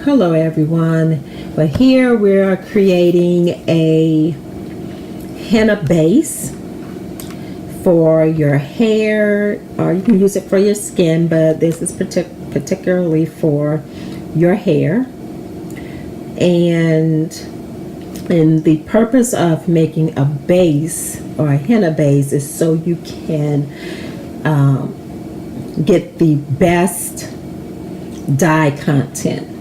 Hello everyone. But here we're creating a henna base for your hair, or you can use it for your skin, but this is particularly for your hair. And the purpose of making a base or a henna base is so you can get the best dye content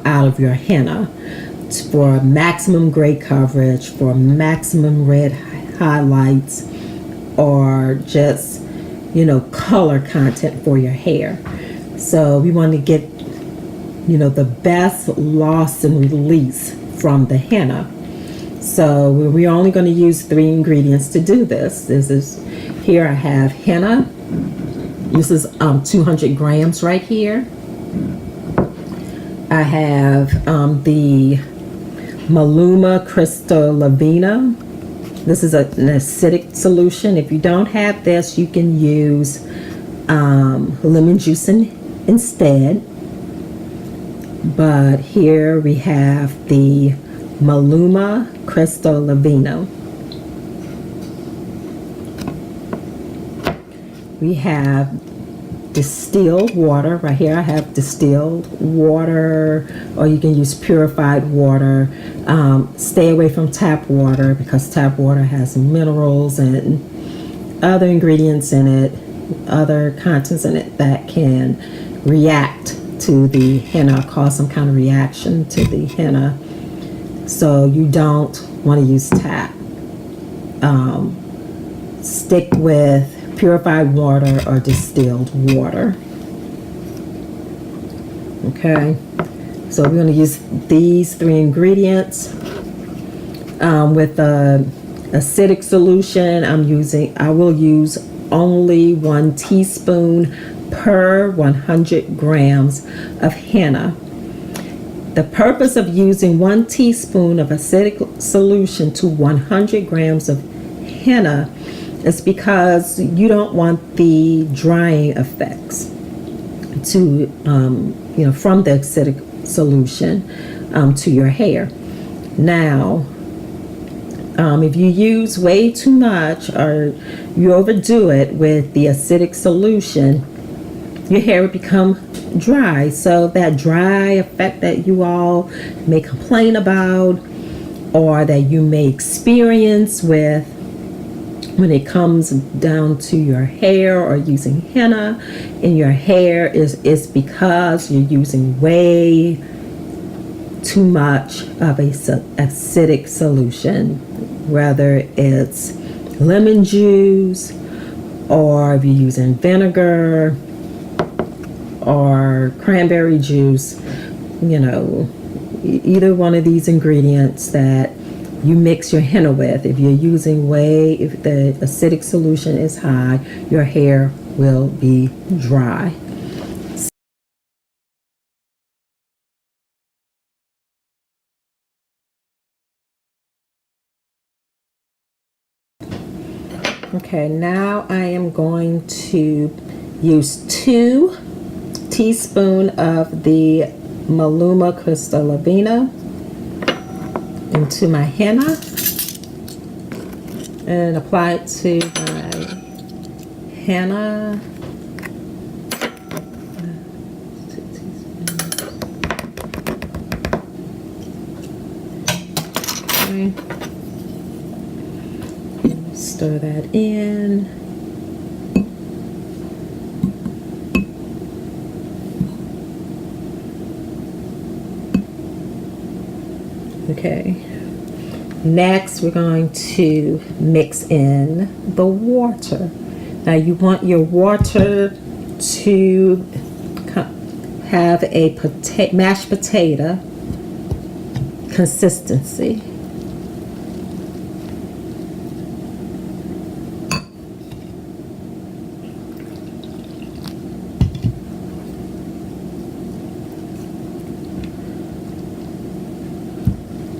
out of your henna for maximum gray coverage, for maximum red highlights, or just, you know, color content for your hair. So we want to get, you know, the best loss and release from the henna. So we're only going to use 3 ingredients to do this. Here I have henna. This is 200 grams right here. I have the Mulluma Kristalovino. This is an acidic solution. If you don't have this, you can use lemon juice instead. But here we have the Mulluma Kristalovino. We have distilled water. Right here I have distilled water, or you can use purified water. Stay away from tap water because tap water has minerals and other ingredients in it, other contents in it that can react to the henna, cause some kind of reaction to the henna. So you don't want to use tap. Stick with purified water or distilled water. Okay, so we're going to use these 3 ingredients. With the acidic solution, I will use only 1 teaspoon per 100 grams of henna. The purpose of using 1 teaspoon of acidic solution to 100 grams of henna is because you don't want the drying effects to, you know, from the acidic solution to your hair. Now, if you use way too much or you overdo it with the acidic solution, your hair will become dry. So that dry effect that you all may complain about, or that you may experience with when it comes down to your hair or using henna in your hair, is because you're using way too much of a acidic solution, whether it's lemon juice, or if you're using vinegar or cranberry juice. You know, either one of these ingredients that you mix your henna with. If you're using if the acidic solution is high, your hair will be dry. Okay, now I am going to use 2 teaspoons of the Mulluma Kristalovino into my henna and apply it to my henna. Okay. Stir that in. Okay, next we're going to mix in the water. Now you want your water to have a mashed potato consistency.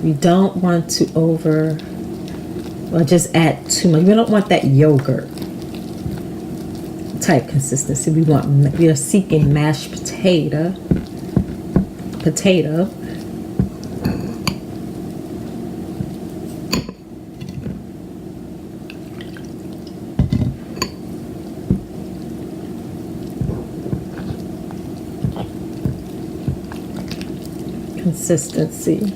You don't want to just add too much. We don't want that yogurt type consistency. We are seeking mashed potato potato. Consistency.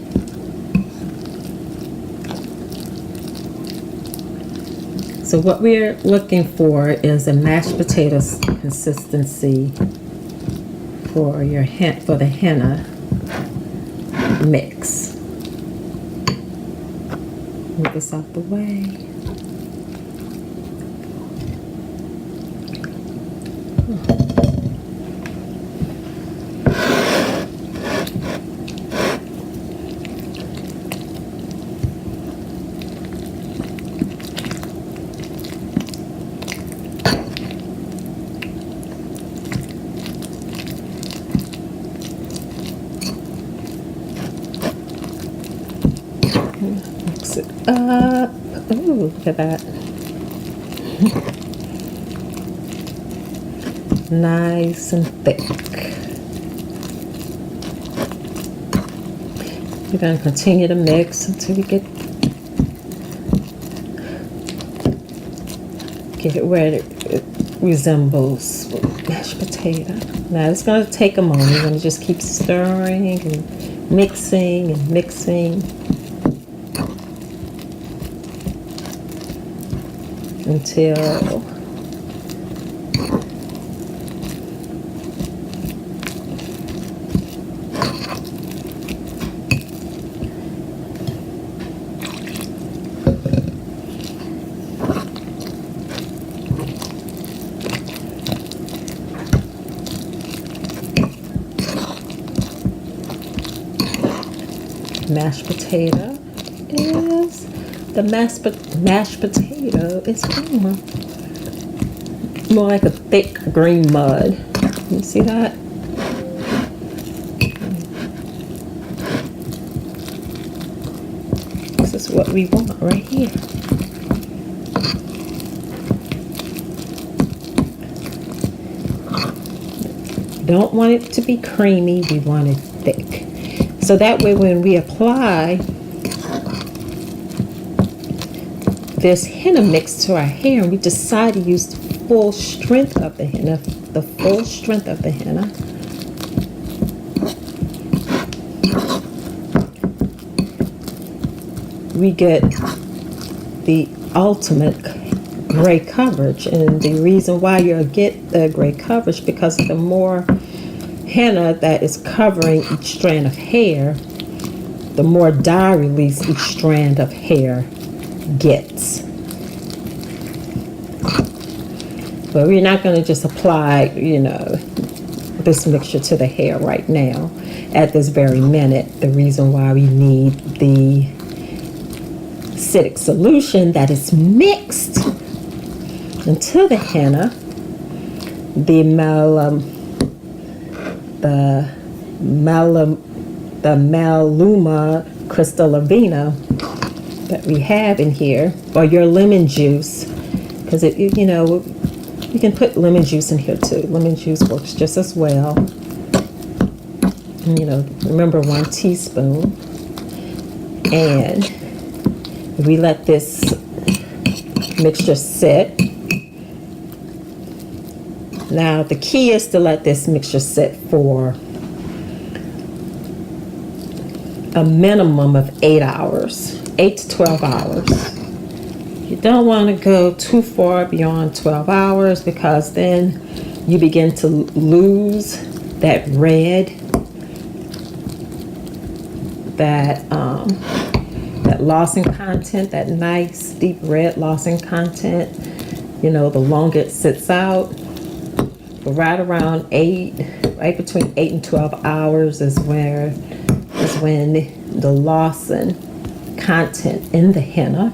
So what we're looking for is a mashed potatoes consistency for your for the henna mix. Move this out the way. Mix it up. Ooh, look at that. Nice and thick. We're going to continue to mix until we get it where it resembles mashed potato. Now it's going to take a moment. You're going to just keep stirring and mixing and mixing until mashed potato is mashed potato is more like a thick green mud. You see that? This is what we want right here. Don't want it to be creamy, we want it thick. So that way when we apply this henna mix to our hair and we decide to use the full strength of the henna, we get the ultimate gray coverage. And the reason why you'll get the gray coverage because the more henna that is covering each strand of hair, the more dye release each strand of hair gets. But we're not going to just apply, this mixture to the hair right now at this very minute. The reason why we need the acidic solution that is mixed into the henna, the Mulluma Kristalovino that we have in here, or your lemon juice, because you can put lemon juice in here too. Lemon juice works just as well. Remember 1 teaspoon. And we let this mixture sit. Now the key is to let this mixture sit for a minimum of 8 hours, 8 to 12 hours. You don't want to go too far beyond 12 hours because then you begin to lose that red, that lozenge content, that nice deep red lozenge content. The longer it sits out. But right around right between 8 and 12 hours is when the lozenge content in the henna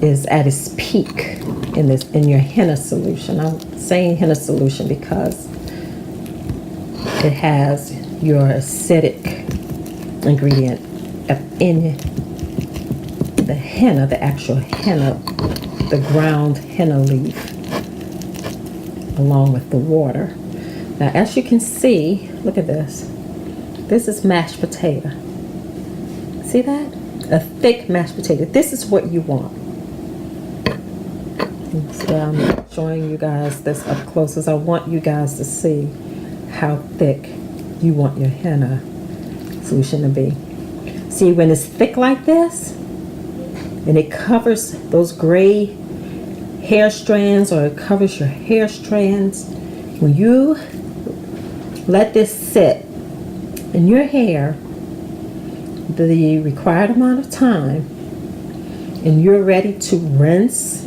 is at its peak in your henna solution. I'm saying henna solution because it has your acidic ingredient in the henna, the actual henna, the ground henna leaf, along with the water. Now, as you can see, look at this. This is mashed potato. See that? A thick mashed potato. This is what you want. So I'm showing you guys this up close because I want you guys to see how thick you want your henna solution to be. See, when it's thick like this and it covers those gray hair strands, or it covers your hair strands, when you let this sit in your hair the required amount of time and you're ready to rinse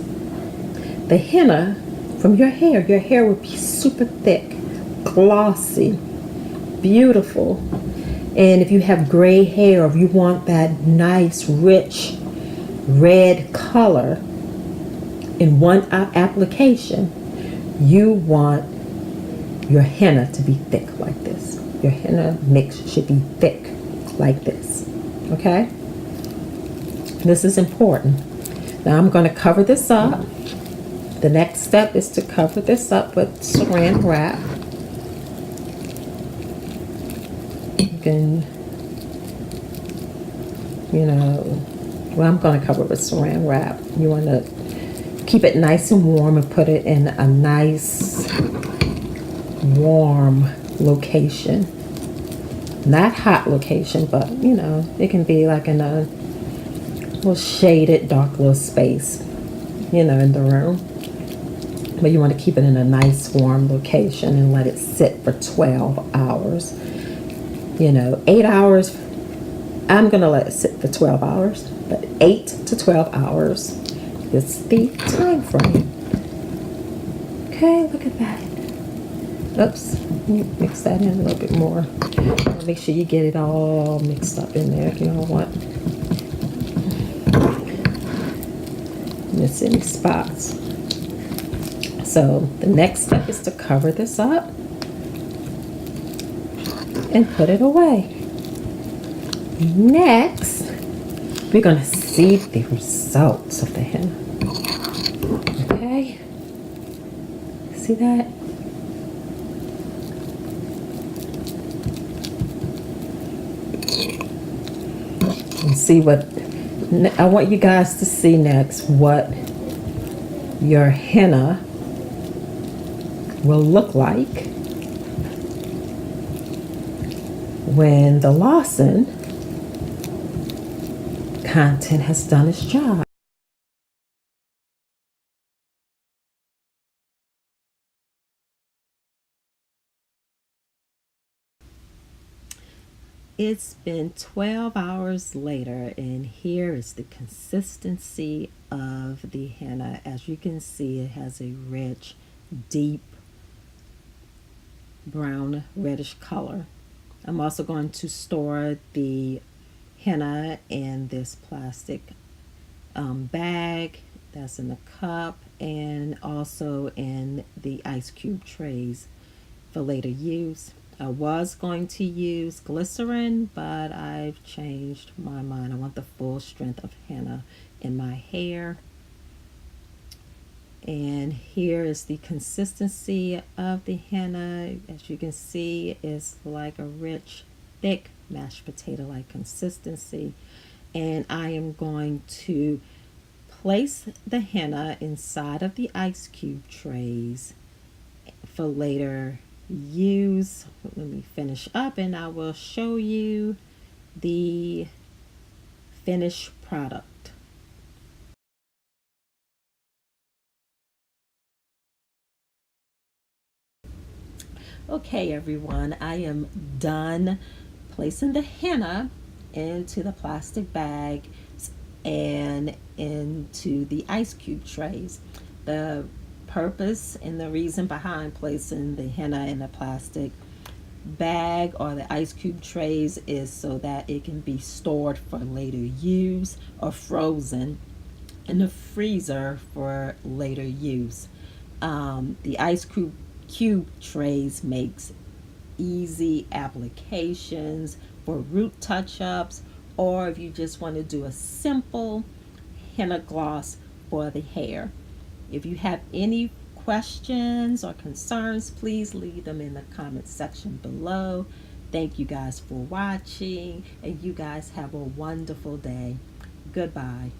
the henna from your hair will be super thick, glossy, beautiful. And if you have gray hair, if you want that nice rich red color in one application, you want your henna to be thick like this. Your henna mix should be thick like this. Okay? This is important. Now I'm going to cover this up. The next step is to cover this up with saran wrap. You can, well, I'm going to cover it with saran wrap. You want to keep it nice and warm and put it in a nice warm location. Not hot location, but it can be like in a little shaded, dark little space, in the room. But you want to keep it in a nice warm location and let it sit for 12 hours. 8 hours, I'm going to let it sit for 12 hours, but 8 to 12 hours is the time frame. Okay, look at that. Oops, mix that in a little bit more. Make sure you get it all mixed up in there. You don't want miss any spots. So the next step is to cover this up and put it away. Next, we're going to see the results of the henna. Okay? See that? And see what I want you guys to see next, what your henna will look like when the Lawson content has done its job. It's been 12 hours later, and here is the consistency of the henna. As you can see, it has a rich, deep brown reddish color. I'm also going to store the henna in this plastic bag that's in the cup, and also in the ice cube trays for later use. I was going to use glycerin, but I've changed my mind. I want the full strength of henna in my hair. And here is the consistency of the henna. As you can see, it's like a rich, thick mashed potato like consistency. And I am going to place the henna inside of the ice cube trays for later use. Let me finish up and I will show you the finished product. Okay everyone, I am done placing the henna into the plastic bag and into the ice cube trays. The purpose and the reason behind placing the henna in a plastic bag or the ice cube trays is so that it can be stored for later use or frozen in the freezer for later use. The ice cube trays makes easy applications for root touch-ups, or if you just want to do a simple henna gloss for the hair. If you have any questions or concerns, please leave them in the comment section below. Thank you guys for watching, and you guys have a wonderful day. Goodbye.